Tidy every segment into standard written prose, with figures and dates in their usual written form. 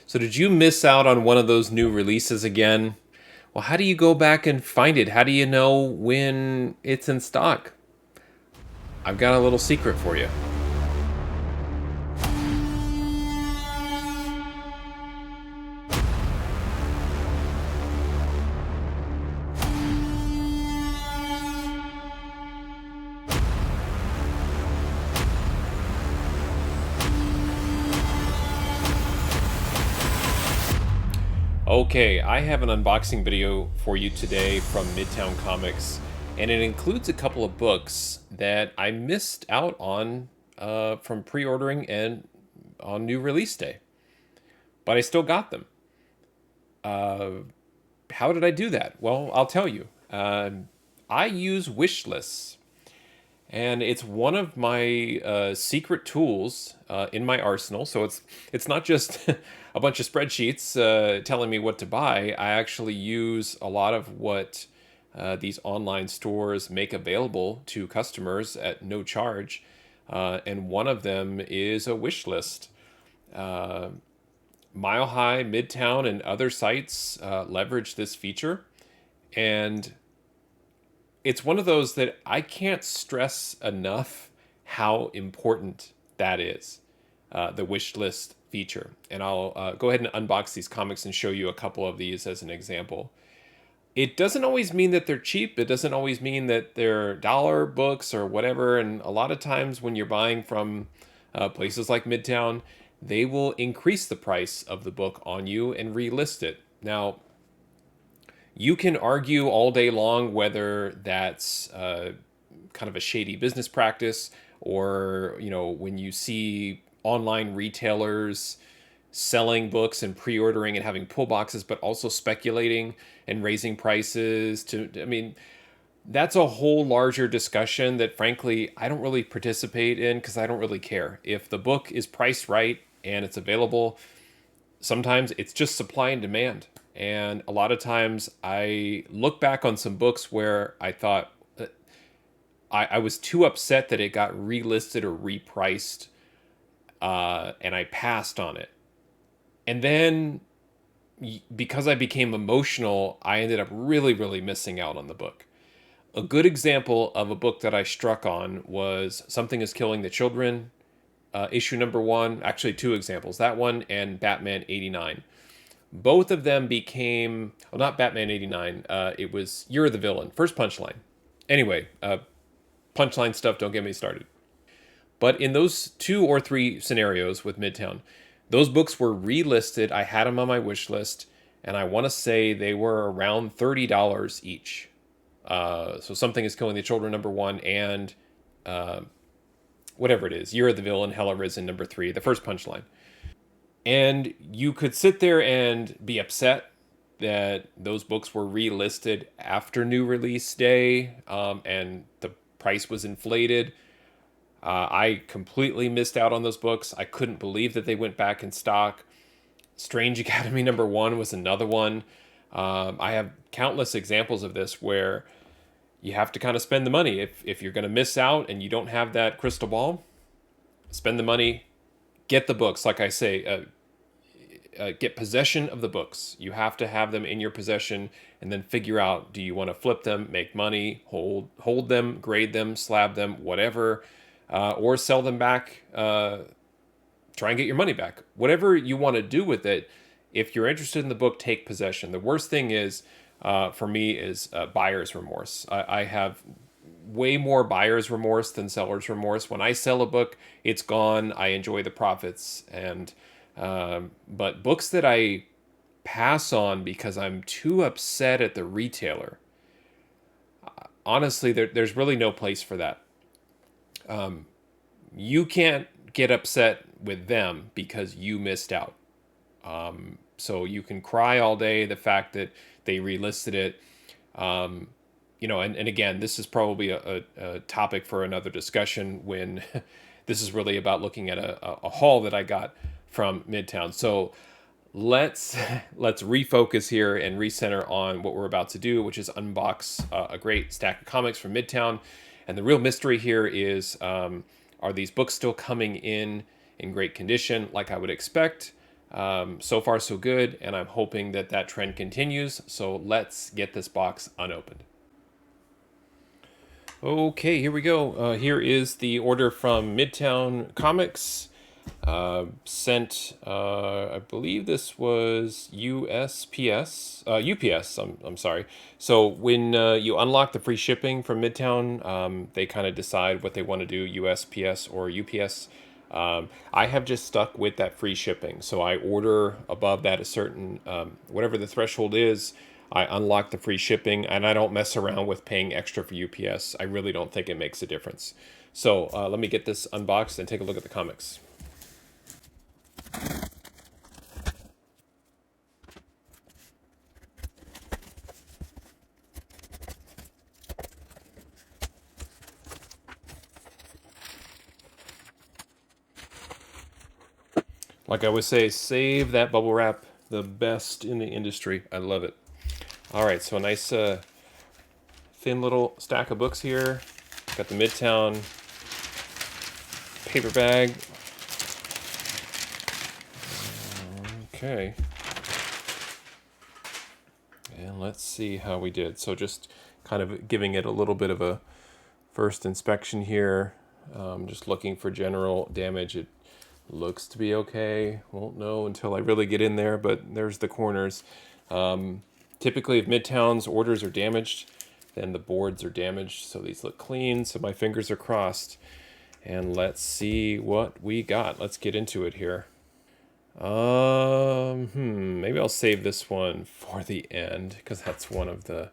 So did you miss out on one of those new releases again? Well, how do you go back and find it? How do you know when it's in stock? I've got a little secret for you. Okay, I have an unboxing video for you today from Midtown Comics, and it includes a couple of books that I missed out on from pre-ordering and on new release day, but I still got them. How did I do that? Well, I'll tell you. I use wish lists, and it's one of my secret tools in my arsenal. So it's not just a bunch of spreadsheets telling me what to buy. I actually use a lot of what these online stores make available to customers at no charge, and one of them is a wish list. Mile High, Midtown, and other sites leverage this feature, and it's one of those that I can't stress enough how important that is, the wish list feature. And I'll go ahead and unbox these comics and show you a couple of these as an example. It doesn't always mean that they're cheap. It doesn't always mean that they're dollar books or whatever. And a lot of times when you're buying from places like Midtown, they will increase the price of the book on you and relist it. Now, you can argue all day long whether that's kind of a shady business practice, or when you see online retailers selling books and pre-ordering and having pull boxes, but also speculating and raising prices to, I mean, that's a whole larger discussion that frankly I don't really participate in, because I don't really care. If the book is priced right and it's available, sometimes it's just supply and demand. And a lot of times I look back on some books where I thought I was too upset that it got relisted or repriced, and I passed on it. And then because I became emotional, I ended up really, really missing out on the book. A good example of a book that I struck on was Something is Killing the Children, issue number one. Actually, two examples, that one and Batman 89. Both of them became, well, not Batman 89, it was You're the Villain, first Punchline. Anyway, Punchline stuff, don't get me started. But in those two or three scenarios with Midtown, those books were relisted. I had them on my wish list, and I want to say they were around $30 each. So Something is Killing the Children, number one, and whatever it is, You're the Villain, Hell Arisen, number three, the first Punchline. And you could sit there and be upset that those books were relisted after new release day, and the price was inflated. I completely missed out on those books. I couldn't believe that they went back in stock. Strange Academy number one was another one. I have countless examples of this where you have to kind of spend the money. If you're going to miss out and you don't have that crystal ball, spend the money, get the books. Like I say, get possession of the books. You have to have them in your possession, and then figure out, do you want to flip them, make money, hold them, grade them, slab them, whatever, or sell them back, try and get your money back. Whatever you want to do with it, if you're interested in the book, take possession. The worst thing is, for me, is buyer's remorse. I have way more buyer's remorse than seller's remorse. When I sell a book, it's gone. I enjoy the profits. And but books that I pass on because I'm too upset at the retailer, honestly, there's really no place for that. You can't get upset with them because you missed out. So you can cry all day the fact that they relisted it. And again, this is probably a topic for another discussion, when this is really about looking at a haul that I got from Midtown. So let's let's refocus here and recenter on what we're about to do, which is unbox a great stack of comics from Midtown. And the real mystery here is, are these books still coming in great condition, like I would expect? So far, so good, and I'm hoping that that trend continues. So let's get this box unopened. Okay, here we go. Here is the order from Midtown Comics. Sent, I believe this was USPS, UPS. I'm sorry. So when you unlock the free shipping from Midtown, they kind of decide what they want to do, USPS or UPS. I have just stuck with that free shipping. So I order above that a certain, whatever the threshold is. I unlock the free shipping, and I don't mess around with paying extra for UPS. I really don't think it makes a difference. So let me get this unboxed and take a look at the comics. Like I always say, save that bubble wrap. The best in the industry. I love it. All right, so a nice thin little stack of books here. Got the Midtown paper bag. Okay. And let's see how we did. So just kind of giving it a little bit of a first inspection here. Just looking for general damage. It looks to be okay. Won't know until I really get in there, but there's the corners. Typically, if Midtown's orders are damaged, then the boards are damaged. So these look clean, so my fingers are crossed. And let's see what we got. Let's get into it here. Maybe I'll save this one for the end because that's one of the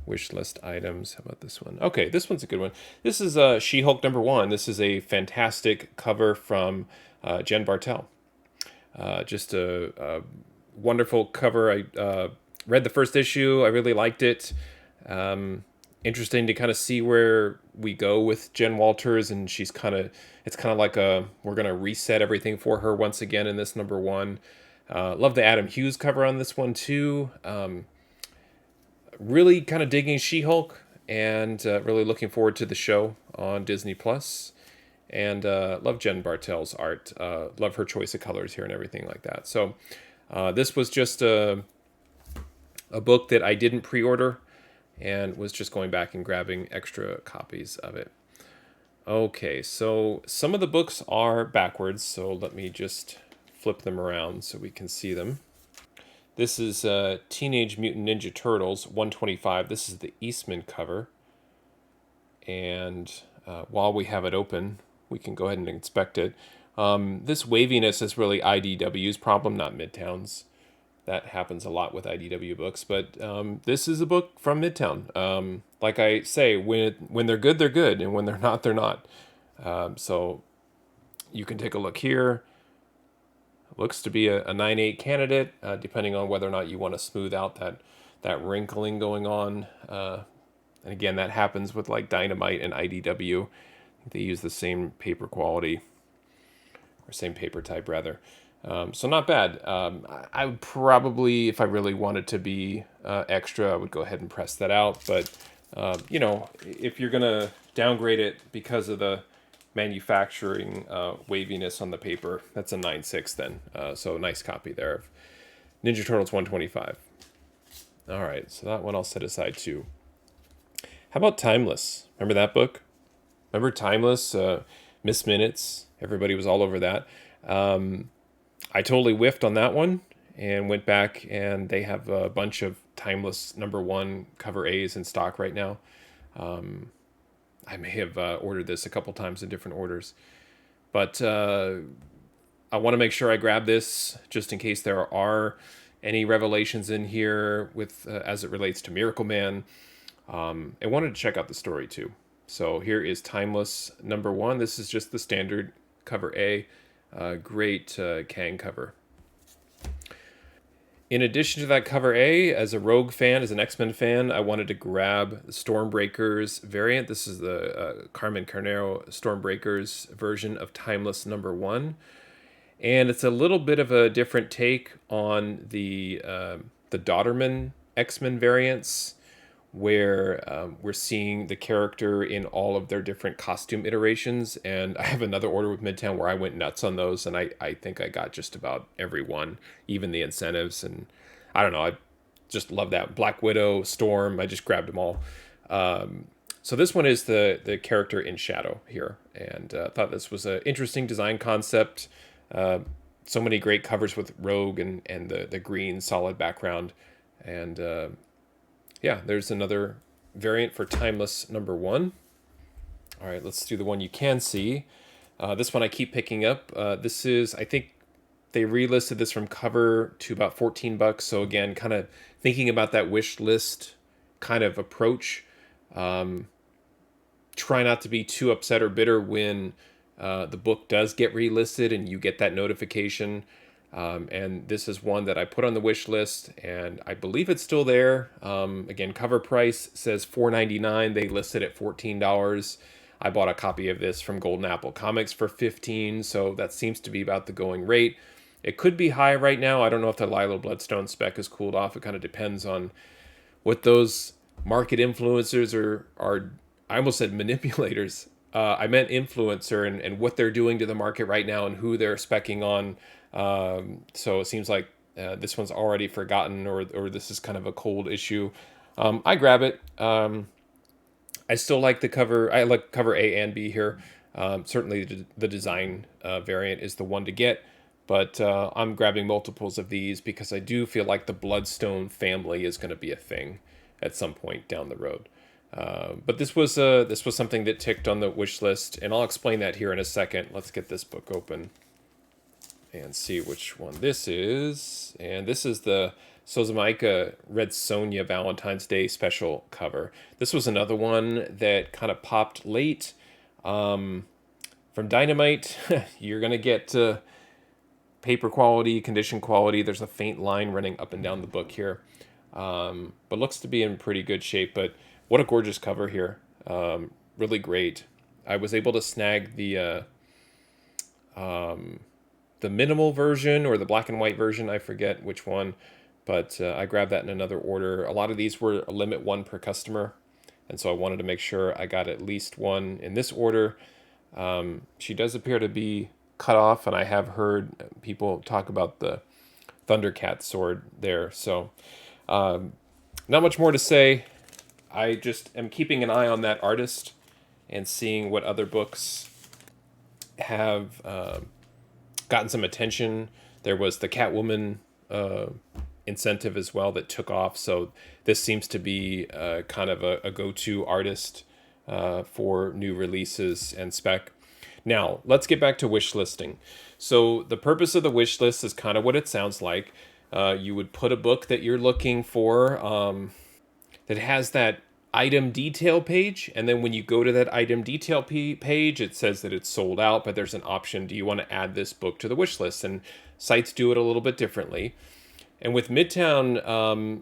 wish list items. How about this one? Okay, this one's a good one. This is She-Hulk #1. This is a fantastic cover from Jen Bartel. Just a wonderful cover. I read the first issue. I really liked it. Interesting to kind of see where we go with Jen Walters, and it's kind of like we're gonna reset everything for her once again in this #1. Love the Adam Hughes cover on this one too. Really kind of digging She-Hulk, and really looking forward to the show on Disney Plus. And love Jen Bartel's art. Love her choice of colors here and everything like that. So this was just a book that I didn't pre-order and was just going back and grabbing extra copies of it. Okay, so some of the books are backwards, so let me just flip them around so we can see them. This is Teenage Mutant Ninja Turtles 125. This is the Eastman cover. And while we have it open, we can go ahead and inspect it. This waviness is really IDW's problem, not Midtown's. That happens a lot with IDW books, but this is a book from Midtown. Like I say, when they're good, and when they're not, they're not. So you can take a look here. Looks to be a 9/8 candidate, depending on whether or not you want to smooth out that wrinkling going on. And again, that happens with like Dynamite and IDW. They use the same paper quality, or same paper type rather. So not bad. I would probably, if I really wanted to be extra, I would go ahead and press that out. But if you're gonna downgrade it because of the manufacturing waviness on the paper, that's a 9/6 then. So nice copy there of Ninja Turtles 125. All right, so that one I'll set aside too. How about Timeless? Remember that book? Remember Timeless? Miss Minutes. Everybody was all over that. I totally whiffed on that one and went back, and they have a bunch of Timeless #1 cover A's in stock right now. I may have ordered this a couple times in different orders, but I want to make sure I grab this just in case there are any revelations in here with as it relates to Miracle Man. I wanted to check out the story too. So here is Timeless #1. This is just the standard cover A. Great Kang cover. In addition to that cover A, as a Rogue fan, as an X-Men fan, I wanted to grab the Stormbreakers variant. This is the Carnero Stormbreakers version of Timeless #1. And it's a little bit of a different take on the Dodderman X-Men variants, where we're seeing the character in all of their different costume iterations. And I have another order with Midtown where I went nuts on those, and I think I got just about every one, even the incentives. And I don't know, I just love that. Black Widow, Storm, I just grabbed them all. So this one is the character in shadow here, and thought this was an interesting design concept. So many great covers with Rogue and the green solid background. And yeah, there's another variant for Timeless #1. All right, let's do the one you can see. This one I keep picking up. This is, I think they relisted this from cover to about $14. So again, kind of thinking about that wish list kind of approach. Try not to be too upset or bitter when the book does get relisted and you get that notification. And this is one that I put on the wish list, and I believe it's still there. Again, cover price says $4.99. They listed at $14. I bought a copy of this from Golden Apple Comics for $15, so that seems to be about the going rate. It could be high right now. I don't know if the Lilo Bloodstone spec has cooled off. It kind of depends on what those market influencers are. I almost said manipulators. I meant influencer, and what they're doing to the market right now and who they're specking on. So it seems like this one's already forgotten, or this is kind of a cold issue. I grab it. I still like the cover. I like cover A and B here. Certainly the design variant is the one to get, but I'm grabbing multiples of these because I do feel like the Bloodstone family is going to be a thing at some point down the road. But this was something that ticked on the wish list, and I'll explain that here in a second. Let's get this book open and see which one this is. And this is the Sozamaika Red Sonja Valentine's Day special cover. This was another one that kind of popped late. From Dynamite, you're going to get paper quality, condition quality. There's a faint line running up and down the book here. But looks to be in pretty good shape. But what a gorgeous cover here. Really great. I was able to snag the minimal version or the black and white version. I forget which one, but I grabbed that in another order. A lot of these were a limit one per customer, and so I wanted to make sure I got at least one in this order. She does appear to be cut off, and I have heard people talk about the Thundercat sword there. So not much more to say. I just am keeping an eye on that artist and seeing what other books have gotten some attention. There was the Catwoman incentive as well that took off. So this seems to be kind of a go-to artist for new releases and spec. Now, let's get back to wish listing. So the purpose of the wish list is kind of what it sounds like. You would put a book that you're looking for that has that item detail page, and then when you go to that item detail page, it says that it's sold out, but there's an option: do you want to add this book to the wish list? And sites do it a little bit differently. And with Midtown,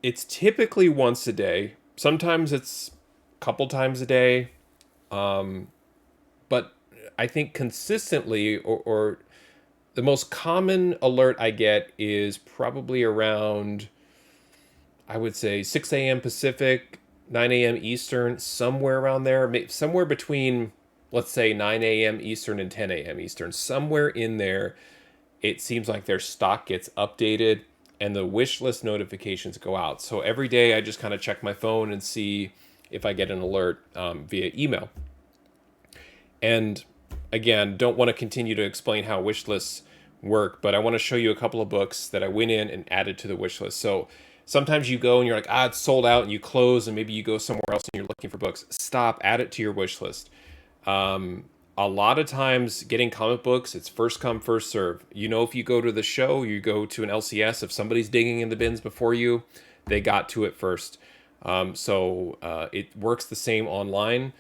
it's typically once a day. Sometimes it's a couple times a day, but I think consistently, or the most common alert I get is probably around, I would say, 6 a.m. Pacific, 9 a.m. Eastern, somewhere around there. Somewhere between, let's say, 9 a.m. Eastern and 10 a.m. Eastern. Somewhere in there, it seems like their stock gets updated and the wish list notifications go out. So every day I just kind of check my phone and see if I get an alert via email. And again, don't want to continue to explain how wish lists work, but I want to show you a couple of books that I went in and added to the wish list. So sometimes you go and you're like, it's sold out, and you close, and maybe you go somewhere else and you're looking for books. Stop, add it to your wish list. A lot of times getting comic books, it's first come, first serve. You know, if you go to the show, you go to an LCS, if somebody's digging in the bins before you, they got to it first. So it works the same online.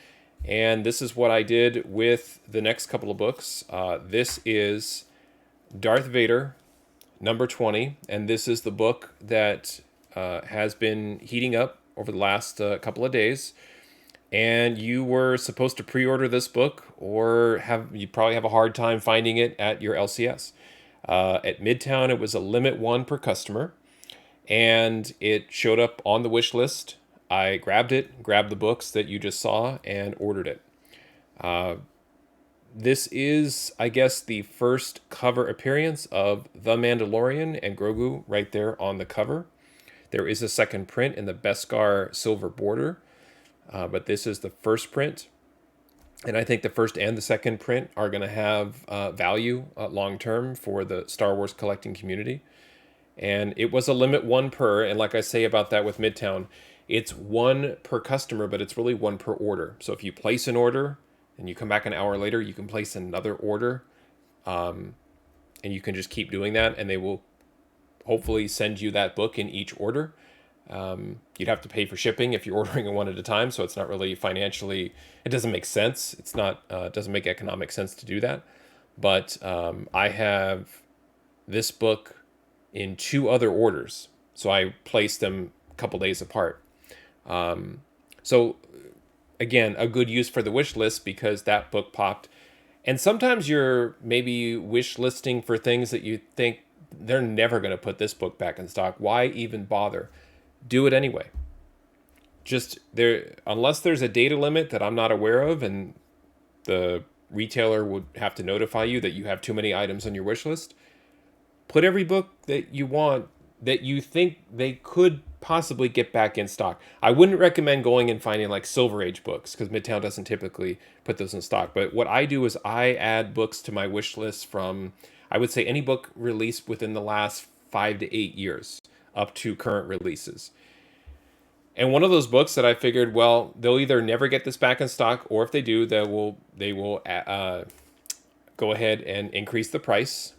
And this is what I did with the next couple of books. This is Darth Vader, #20, and this is the book that has been heating up over the last couple of days. And you were supposed to pre-order this book, or you probably have a hard time finding it at your LCS. At Midtown, it was a limit one per customer, and it showed up on the wish list. I grabbed it, grabbed the books that you just saw, and ordered it. This is, I guess, the first cover appearance of The Mandalorian and Grogu right there on the cover. There is a second print in the Beskar silver border, but this is the first print. And I think the first and the second print are going to have value long term for the Star Wars collecting community. And it was a limit one per. And like I say about that with Midtown, it's one per customer, but it's really one per order. So if you place an order and you come back an hour later, you can place another order. And you can just keep doing that, and they will hopefully send you that book in each order. You'd have to pay for shipping if you're ordering it one at a time, so it's not really financially, it doesn't make sense. It's not, it doesn't make economic sense to do that. But I have this book in 2 other orders, so I placed them a couple days apart. So again, a good use for the wish list because that book popped. And sometimes you're maybe wish listing for things that you think they're never going to put this book back in stock. Why even bother? Do it anyway. Just there, unless there's a data limit that I'm not aware of, and the retailer would have to notify you that you have too many items on your wish list. Put every book that you want that you think they could possibly get back in stock. I wouldn't recommend going and finding like Silver Age books because Midtown doesn't typically put those in stock. But what I do is I add books to my wish list from, I would say, any book released within the last 5 to 8 years up to current releases. And one of those books that I figured, well, they'll either never get this back in stock, or if they do, they will go ahead and increase the price.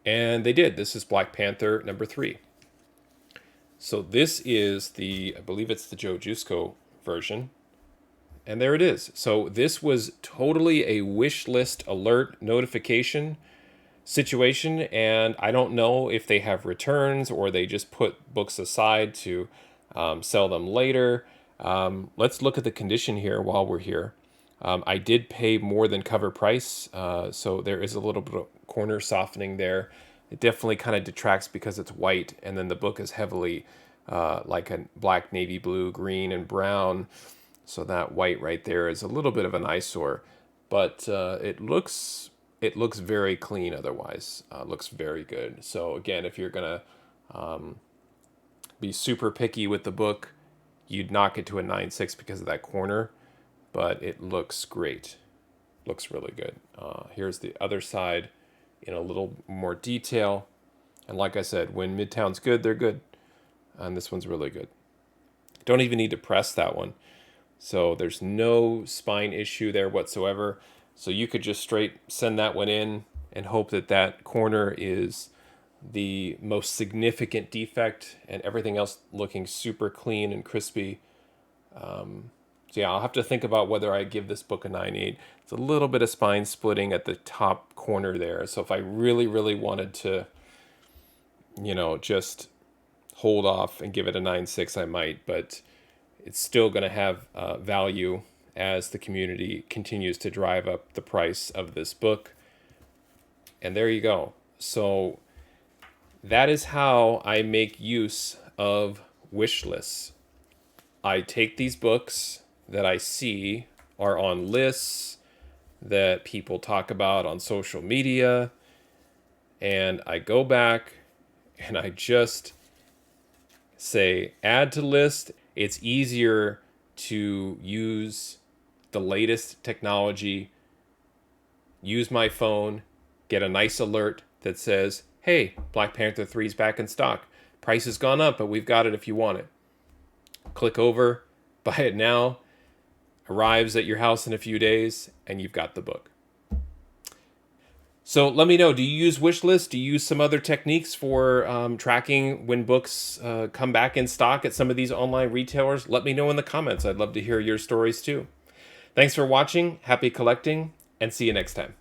And they did. This is Black Panther number 3. So this is I believe it's the Joe Jusko version. And there it is. So this was totally a wish list alert notification situation. And I don't know if they have returns or they just put books aside to sell them later. Let's look at the condition here while we're here. I did pay more than cover price, so there is a little bit of corner softening there. It definitely kind of detracts because it's white, and then the book is heavily like a black, navy blue, green, and brown. So that white right there is a little bit of an eyesore, but it looks very clean otherwise. Looks very good. So again, if you're gonna be super picky with the book, you'd knock it to a 9.6 because of that corner, but it looks great. Looks really good. Here's the other side in a little more detail. And like I said, when Midtown's good, they're good. And this one's really good. Don't even need to press that one. So there's no spine issue there whatsoever. So you could just straight send that one in and hope that that corner is the most significant defect and everything else looking super clean and crispy. So yeah, I'll have to think about whether I give this book a 9.8. It's a little bit of spine splitting at the top corner there. So if I really, really wanted to, just hold off and give it a 9.6, I might. But it's still going to have value as the community continues to drive up the price of this book. And there you go. So that is how I make use of wish lists. I take these books that I see are on lists that people talk about on social media, and I go back and I just say add to list. It's easier to use the latest technology, use my phone, get a nice alert that says, hey, Black Panther 3 is back in stock. Price has gone up, but we've got it if you want it. Click over, buy it now, arrives at your house in a few days, and you've got the book. So let me know, do you use wish lists? Do you use some other techniques for tracking when books come back in stock at some of these online retailers? Let me know in the comments. I'd love to hear your stories too. Thanks for watching, happy collecting, and see you next time.